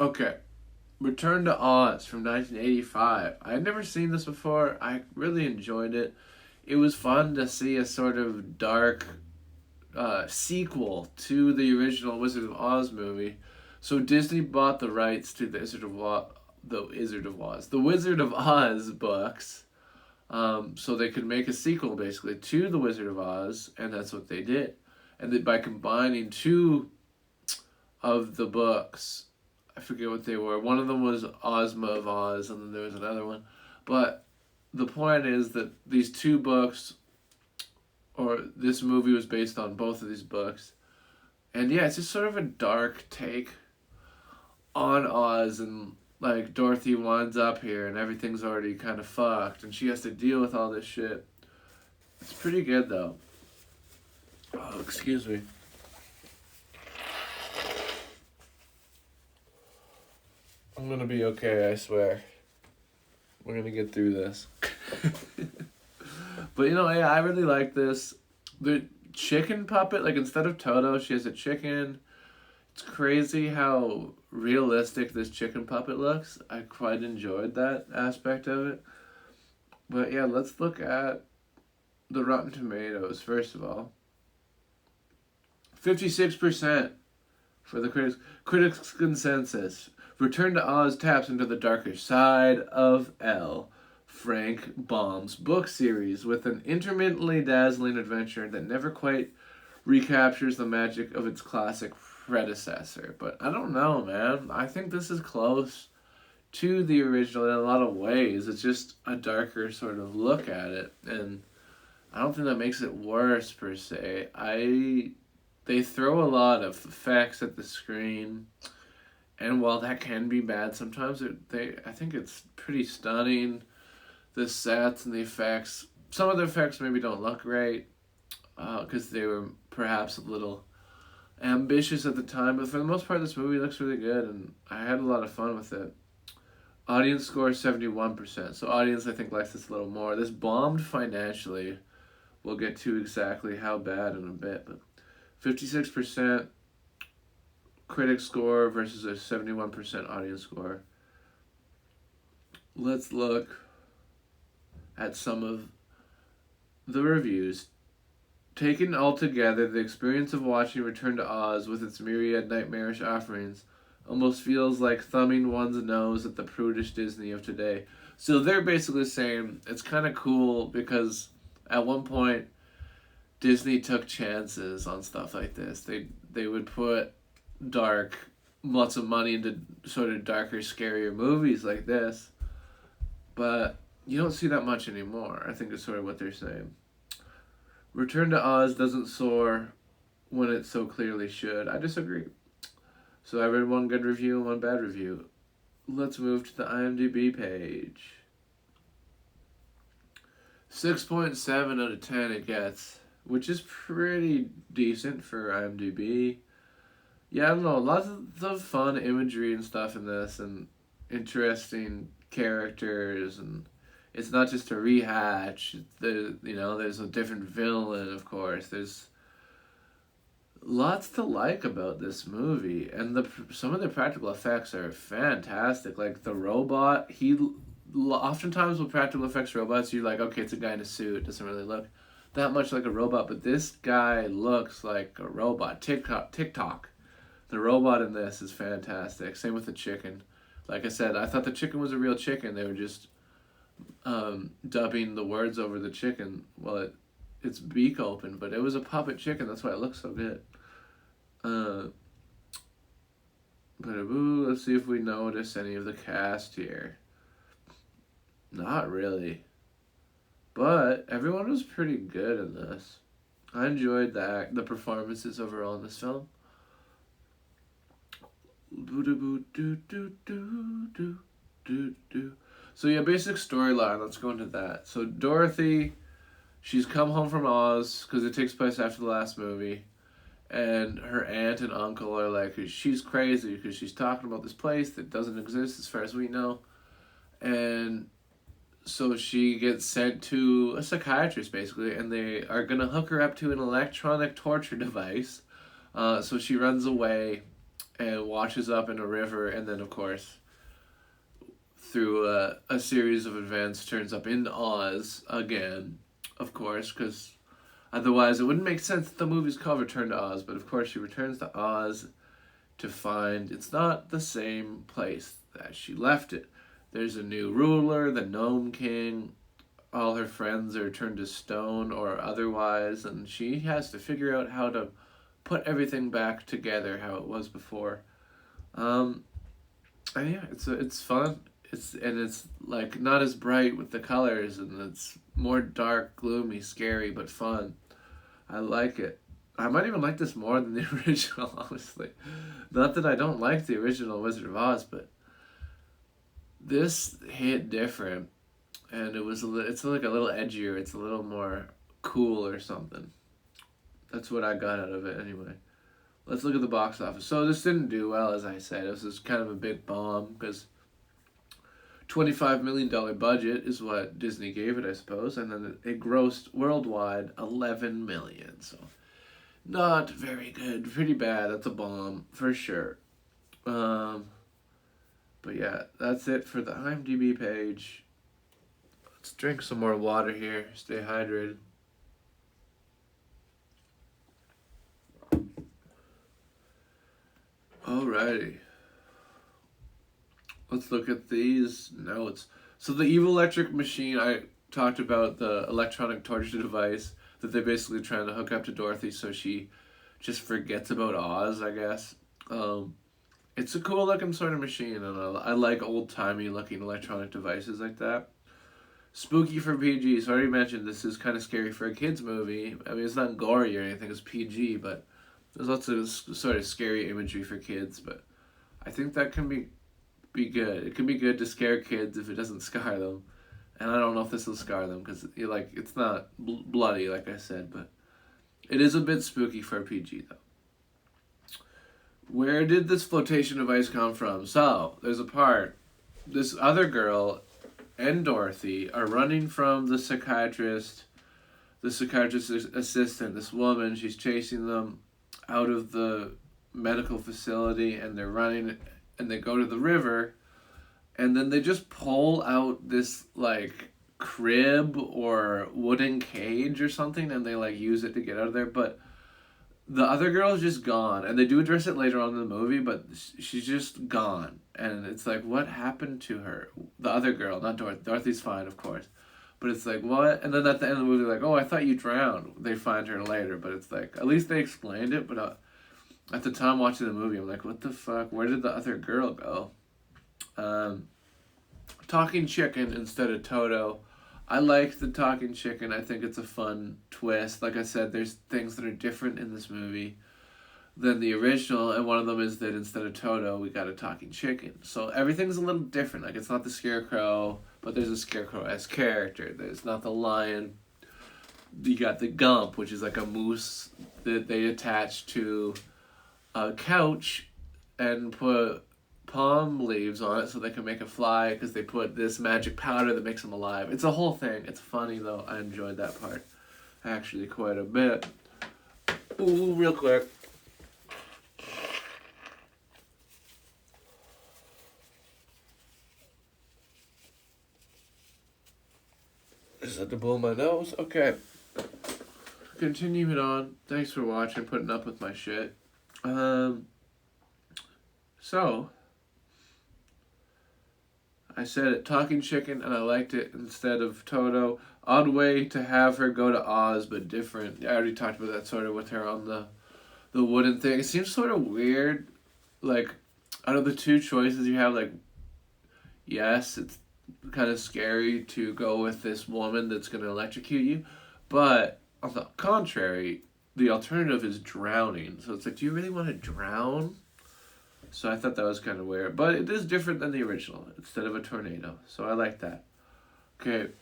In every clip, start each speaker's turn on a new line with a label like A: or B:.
A: Okay. Return to Oz from 1985. I had never seen this before. I really enjoyed it. It was fun to see a sort of dark sequel to the original Wizard of Oz movie. So Disney bought the rights to the Wizard of Oz books, so they could make a sequel basically to the Wizard of Oz, and that's what they did. And by combining two of the books, I forget what they were. One of them was Ozma of Oz, and then there was another one. But the point is that these two books, or this movie, was based on both of these books. And yeah, it's just sort of a dark take on Oz, and like Dorothy winds up here and everything's already kind of fucked and she has to deal with all this shit. It's pretty good though. Oh, excuse me. I'm gonna be okay, I swear. We're gonna get through this. But yeah, I really like this. The chicken puppet, like instead of Toto, she has a chicken. It's crazy how realistic this chicken puppet looks. I quite enjoyed that aspect of it. But yeah, let's look at the Rotten Tomatoes first of all. 56% for the critics consensus. Return to Oz taps into the darker side of L. Frank Baum's book series with an intermittently dazzling adventure that never quite recaptures the magic of its classic predecessor. But I don't know, man. I think this is close to the original in a lot of ways. It's just a darker sort of look at it, and I don't think that makes it worse per se. They throw a lot of effects at the screen, and while that can be bad sometimes, I think it's pretty stunning. The sets and the effects. Some of the effects maybe don't look great because they were perhaps a little ambitious at the time, but for the most part, this movie looks really good, and I had a lot of fun with it. Audience score 71%, so audience I think likes this a little more. This bombed financially. We'll get to exactly how bad in a bit, but 56% critic score versus a 71% audience score. Let's look at some of the reviews. Taken altogether, the experience of watching Return to Oz with its myriad nightmarish offerings almost feels like thumbing one's nose at the prudish Disney of today. So they're basically saying it's kind of cool because at one point Disney took chances on stuff like this. They would put lots of money into sort of darker, scarier movies like this, but you don't see that much anymore. I think is sort of what they're saying. Return to Oz doesn't soar when it so clearly should. I disagree. So I read one good review and one bad review. Let's move to the IMDb page. 6.7 out of 10 it gets, which is pretty decent for IMDb. Yeah, I don't know, lots of fun imagery and stuff in this, and interesting characters, and it's not just a rehatch. There's a different villain, of course. There's lots to like about this movie, and some of the practical effects are fantastic. Like the robot, oftentimes with practical effects robots, you're like, okay, it's a guy in a suit. It doesn't really look that much like a robot, but this guy looks like a robot. TikTok. The robot in this is fantastic. Same with the chicken. Like I said, I thought the chicken was a real chicken. They were just dubbing the words over the chicken while its beak open, but it was a puppet chicken. That's why it looks so good. Let's see if we notice any of the cast here. Not really, but everyone was pretty good in this. I enjoyed the performances overall in this film. So yeah, basic storyline, let's go into that. So Dorothy, she's come home from Oz, because it takes place after the last movie, and her aunt and uncle are like, she's crazy, because she's talking about this place that doesn't exist as far as we know, and so she gets sent to a psychiatrist, basically, and they are going to hook her up to an electronic torture device, so she runs away, and washes up in a river, and then of course through a series of events turns up in Oz again, of course, because otherwise it wouldn't make sense that the movie's called Return to Oz. But of course she returns to Oz to find it's not the same place that she left it. There's a new ruler, the Gnome King. All her friends are turned to stone or otherwise, and she has to figure out how to put everything back together how it was before. And yeah, it's fun. It's like not as bright with the colors, and it's more dark, gloomy, scary, but fun. I like it. I might even like this more than the original, honestly. Not that I don't like the original Wizard of Oz, but this hit different, and it's like a little edgier. It's a little more cool or something. That's what I got out of it anyway. Let's look at the box office. So this didn't do well, as I said. This is kind of a big bomb because $25 million budget is what Disney gave it, I suppose, and then it grossed worldwide 11 million. So not very good, pretty bad. That's a bomb for sure. But yeah, that's it for the IMDb page. Let's drink some more water here. Stay hydrated. Alrighty. Let's look at these notes. So the evil electric machine, I talked about the electronic torture device that they're basically trying to hook up to Dorothy so she just forgets about Oz, I guess. It's a cool looking sort of machine, and I like old timey looking electronic devices like that. Spooky for PG. So I already mentioned this is kind of scary for a kids movie. I mean, it's not gory or anything. It's PG, but there's lots of sort of scary imagery for kids. But I think that can be good. It can be good to scare kids if it doesn't scar them. And I don't know if this will scar them because it's not bloody, like I said, but it is a bit spooky for a PG though. Where did this flotation device come from? So there's a part. This other girl and Dorothy are running from the psychiatrist assistant, this woman. She's chasing them out of the medical facility, and they're running, and they go to the river, and then they just pull out this like crib or wooden cage or something, and they like use it to get out of there. But the other girl is just gone, and they do address it later on in the movie, but she's just gone. And it's like, what happened to her? The other girl, not Dorothy. Dorothy's fine, of course. But it's like, what? And then at the end of the movie, they're like, oh, I thought you drowned. They find her later, but it's like, at least they explained it. But at the time watching the movie, I'm like, what the fuck? Where did the other girl go? Talking chicken instead of Toto. I like the talking chicken. I think it's a fun twist. Like I said, there's things that are different in this movie than the original, and one of them is that instead of Toto, we got a talking chicken. So everything's a little different. Like, it's not the Scarecrow, but there's a Scarecrow-esque character. There's not the lion. You got the Gump, which is like a moose that they attach to a couch and put palm leaves on it so they can make it fly because they put this magic powder that makes them alive. It's a whole thing. It's funny, though. I enjoyed that part actually quite a bit. Ooh, real quick. Is that to blow my nose? Okay. Continuing on. Thanks for watching, putting up with my shit. So I said it, talking chicken, and I liked it instead of Toto. Odd way to have her go to Oz, but different. I already talked about that sort of with her on the wooden thing. It seems sort of weird. Like, out of the two choices you have, like, yes, it's kind of scary to go with this woman that's going to electrocute you, but on the contrary, the alternative is drowning. So it's like, do you really want to drown? So I thought that was kind of weird. But it is different than the original, instead of a tornado. So I like that. Okay.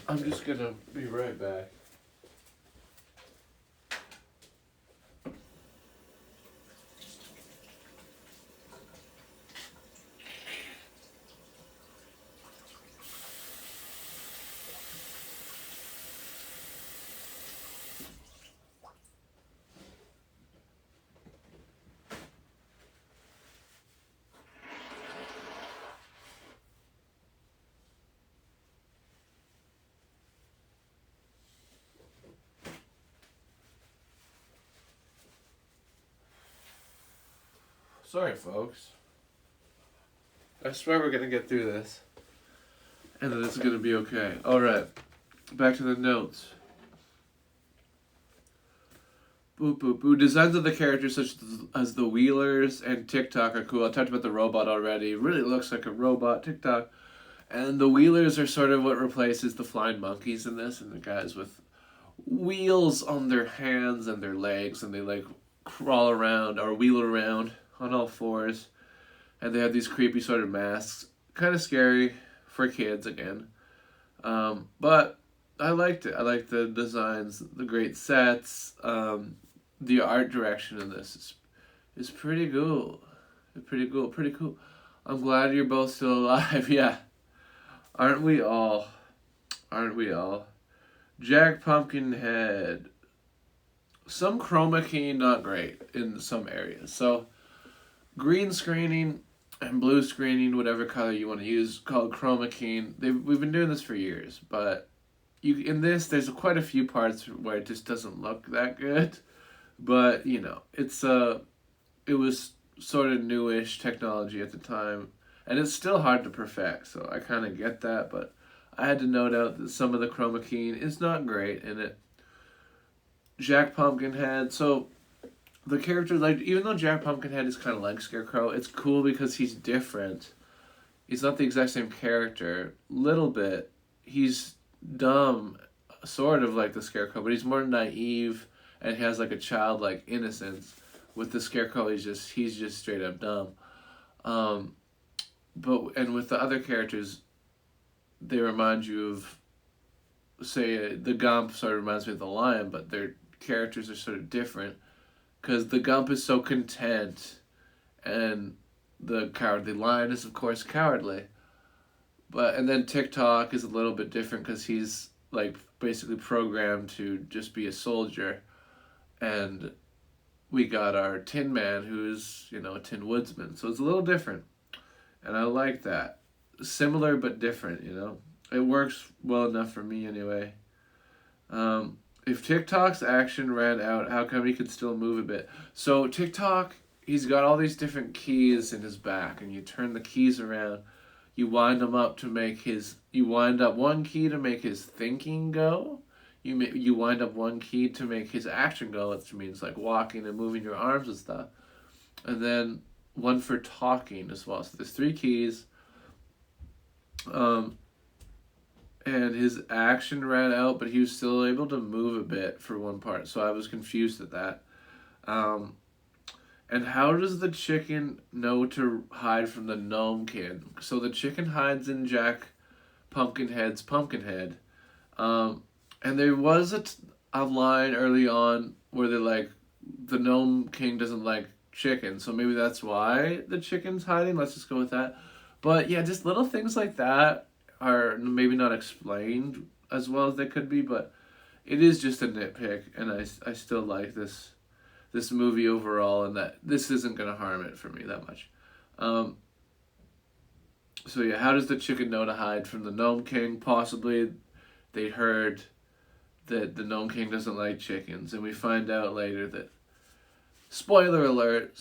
A: I'm just going to be right back. Sorry, folks. I swear we're gonna get through this. And then it's gonna be okay. Alright. Back to the notes. Boop, boop, boop. Designs of the characters such as the Wheelers and TikTok are cool. I talked about the robot already. It really looks like a robot, TikTok. And the Wheelers are sort of what replaces the flying monkeys in this, and the guys with wheels on their hands and their legs, and they like crawl around or wheel around on all fours. And they have these creepy sort of masks. Kind of scary for kids again. But I liked it. I liked the designs, the great sets. The art direction in this is pretty cool. Pretty cool. Pretty cool. I'm glad you're both still alive. Yeah. Aren't we all? Aren't we all? Jack Pumpkinhead. Some chroma key, not great in some areas. So, green screening and blue screening, whatever color you want to use, called chroma keying. We've been doing this for years, but in this, there's quite a few parts where it just doesn't look that good. But, you know, it was sort of newish technology at the time, and it's still hard to perfect, so I kind of get that, but I had to note out that some of the chroma keying is not great in it. Jack Pumpkinhead, so the character, like, even though Jack Pumpkinhead is kind of like Scarecrow, it's cool because he's different. He's not the exact same character. Little bit. He's dumb, sort of like the Scarecrow, but he's more naive, and he has like a childlike innocence. With the Scarecrow, he's just straight up dumb. And with the other characters, they remind you of, say, the Gump sort of reminds me of the Lion, but their characters are sort of different, because the Gump is so content, and the Cowardly Lion is of course cowardly. And then TikTok is a little bit different because he's like basically programmed to just be a soldier, and we got our Tin Man who's, you know, a Tin Woodsman, so it's a little different, and I like that. Similar but different, you know. It works well enough for me anyway. If TikTok's action ran out, how come he could still move a bit? So TikTok, he's got all these different keys in his back, and you turn the keys around. You wind them up to make his. You wind up one key to make his thinking go. You wind up one key to make his action go, which means like walking and moving your arms and stuff. And then one for talking as well. So there's 3 keys. And his action ran out, but he was still able to move a bit for one part. So I was confused at that. And how does the chicken know to hide from the Gnome King? So the chicken hides in Jack Pumpkinhead's Pumpkinhead. And there was a line early on where they're like, the Gnome King doesn't like chicken, so maybe that's why the chicken's hiding. Let's just go with that. But yeah, just little things like that are maybe not explained as well as they could be, but it is just a nitpick, and I still like this movie overall, and that this isn't going to harm it for me that much. So yeah, how does the chicken know to hide from the Gnome King? Possibly they heard that the Gnome King doesn't like chickens, and we find out later that, spoiler alert,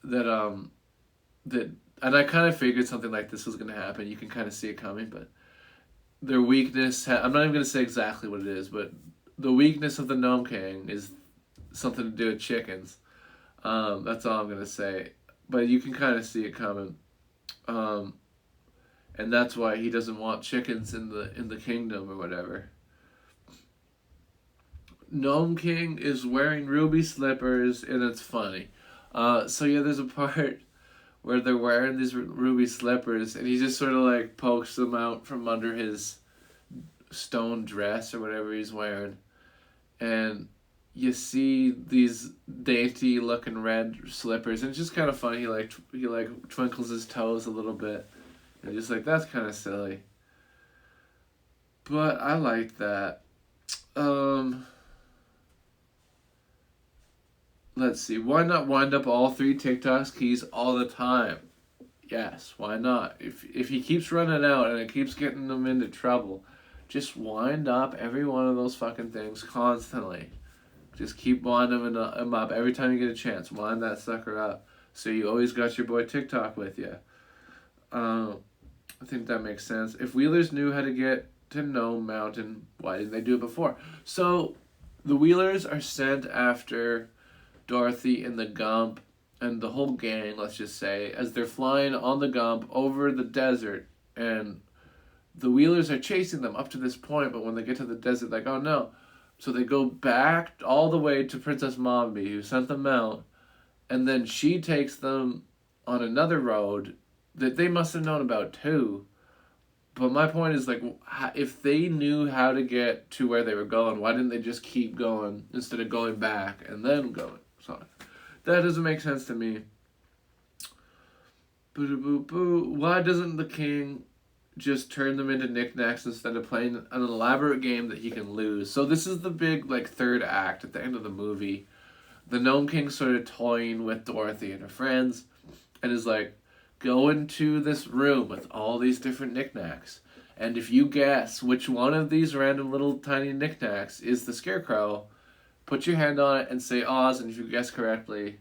A: that, and I kind of figured something like this was going to happen. You can kind of see it coming, but their weakness, I'm not even going to say exactly what it is, but the weakness of the Gnome King is something to do with chickens. That's all I'm going to say. But you can kind of see it coming. And that's why he doesn't want chickens in the kingdom or whatever. Gnome King is wearing ruby slippers, and it's funny. So yeah, there's a part where they're wearing these ruby slippers, and he just sort of like pokes them out from under his stone dress or whatever he's wearing. And you see these dainty looking red slippers, and it's just kind of funny. He like twinkles his toes a little bit. And just like, that's kind of silly. But I like that. Let's see. Why not wind up all 3 TikTok's keys all the time? Yes, why not? If he keeps running out and it keeps getting them into trouble, just wind up every one of those fucking things constantly. Just keep winding them up every time you get a chance. Wind that sucker up. So you always got your boy TikTok with you. I think that makes sense. If Wheelers knew how to get to Gnome Mountain, why didn't they do it before? So the Wheelers are sent after Dorothy and the Gump and the whole gang, let's just say, as they're flying on the Gump over the desert, and the Wheelers are chasing them up to this point, but when they get to the desert, like, oh no. So they go back all the way to Princess Mombi, who sent them out, and then she takes them on another road that they must have known about too. But my point is, like, if they knew how to get to where they were going, why didn't they just keep going instead of going back and then going? So that doesn't make sense to me. Boo-boo-boo. Why doesn't the king just turn them into knickknacks instead of playing an elaborate game that he can lose? So this is the big, like, third act at the end of the movie. The Gnome King sort of toying with Dorothy and her friends, and is like, go into this room with all these different knickknacks, and if you guess which one of these random little tiny knickknacks is the Scarecrow, put your hand on it and say Oz, and if you guess correctly,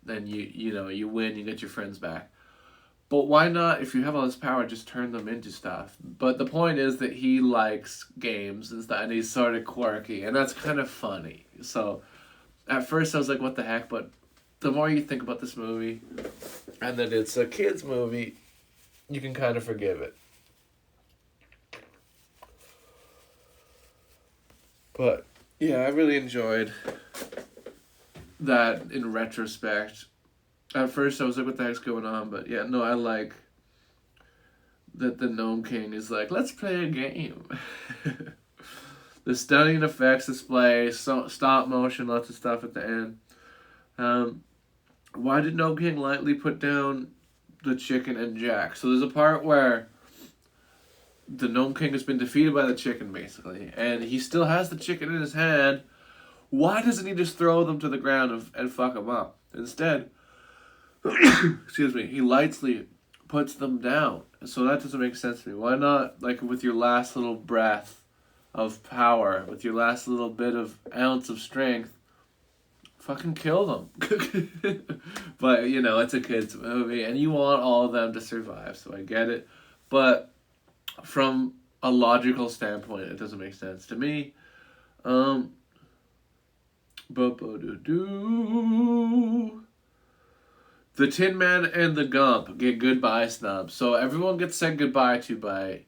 A: then you win, you get your friends back. But why not, if you have all this power, just turn them into stuff? But the point is that he likes games and stuff, and he's sort of quirky, and that's kind of funny. So at first I was like, what the heck? But the more you think about this movie, and that it's a kid's movie, you can kind of forgive it. But yeah, I really enjoyed that in retrospect. At first I was like, what the heck's going on? But yeah, no, I like that the Gnome King is like, let's play a game. The stunning effects display, stop motion, lots of stuff at the end. Why did Gnome King lightly put down the chicken and Jack? So there's a part where the Gnome King has been defeated by the chicken, basically, and he still has the chicken in his hand. Why doesn't he just throw them to the ground and fuck them up? Instead, excuse me, he lightly puts them down. So that doesn't make sense to me. Why not, like, with your last little breath of power, with your last little bit of ounce of strength, fucking kill them. But, it's a kid's movie, and you want all of them to survive, so I get it. But from a logical standpoint, it doesn't make sense to me. The Tin Man and the Gump get goodbye snubs. So everyone gets said goodbye to by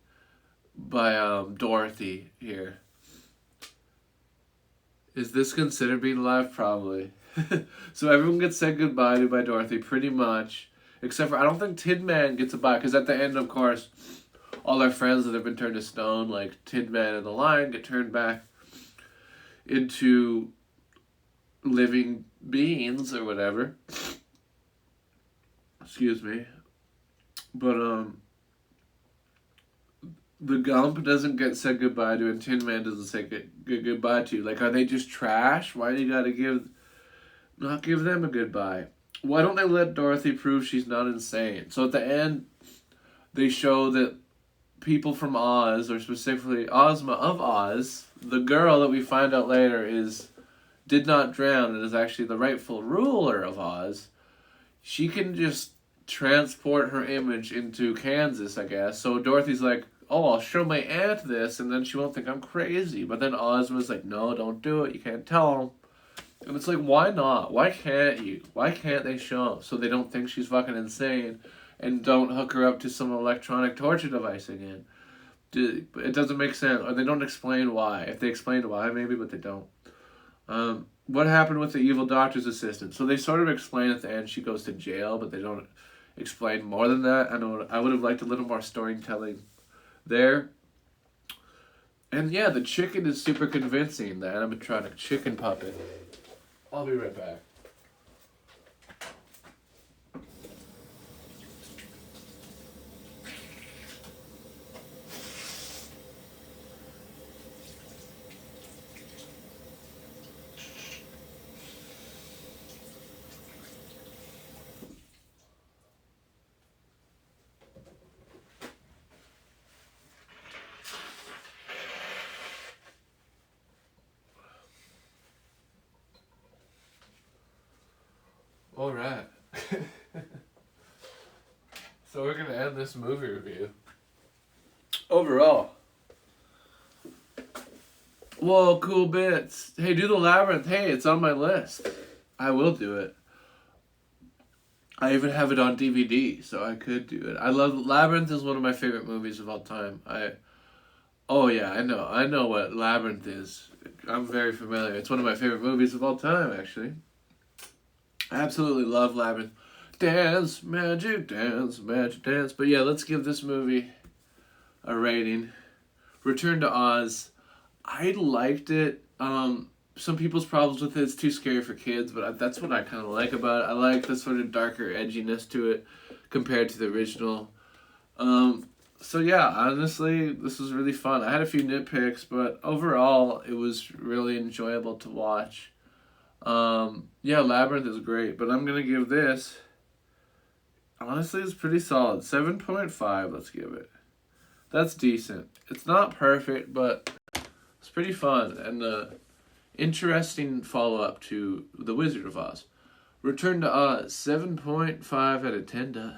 A: Dorothy here. Is this considered being alive? Probably. So everyone gets said goodbye to by Dorothy, pretty much. Except for, I don't think Tin Man gets a bye, because at the end, of course, all our friends that have been turned to stone, like Tin Man and the Lion, get turned back into living beings or whatever. Excuse me. But, the Gump doesn't get said goodbye to, and Tin Man doesn't say goodbye to. Like, are they just trash? Why do you gotta not give them a goodbye? Why don't they let Dorothy prove she's not insane? So at the end, they show that people from Oz, or specifically Ozma of Oz, the girl that we find out later did not drown and is actually the rightful ruler of Oz. She can just transport her image into Kansas, I guess. So Dorothy's like, oh, I'll show my aunt this, and then she won't think I'm crazy. But then Ozma's like, no, don't do it. You can't tell them. And it's like, why not? Why can't you? Why can't they show them so they don't think she's fucking insane and don't hook her up to some electronic torture device again? It doesn't make sense. Or they don't explain why. If they explained why, maybe, but they don't. What happened with the evil doctor's assistant? So they sort of explain at the end she goes to jail, but they don't explain more than that. I would have liked a little more storytelling there. And yeah, the chicken is super convincing, the animatronic chicken puppet. I'll be right back. All right. So we're gonna end this movie review. Overall. Whoa, cool bits. Hey, do the Labyrinth. Hey, it's on my list. I will do it. I even have it on DVD, so I could do it. I love Labyrinth is one of my favorite movies of all time. Oh yeah, I know what Labyrinth is. I'm very familiar. It's one of my favorite movies of all time, actually. I absolutely love Labyrinth. Dance, magic dance, magic dance. But yeah, let's give this movie a rating. Return to Oz. I liked it. Some people's problems with it's too scary for kids, but that's what I kind of like about it. I like the sort of darker edginess to it compared to the original. So yeah, honestly, this was really fun. I had a few nitpicks, but overall, it was really enjoyable to watch. Yeah, Labyrinth is great, but I'm gonna give this. Honestly, it's pretty solid. 7.5. Let's give it. That's decent. It's not perfect, but it's pretty fun and interesting follow-up to The Wizard of Oz. Return to Oz, 7.5 out of 10 does.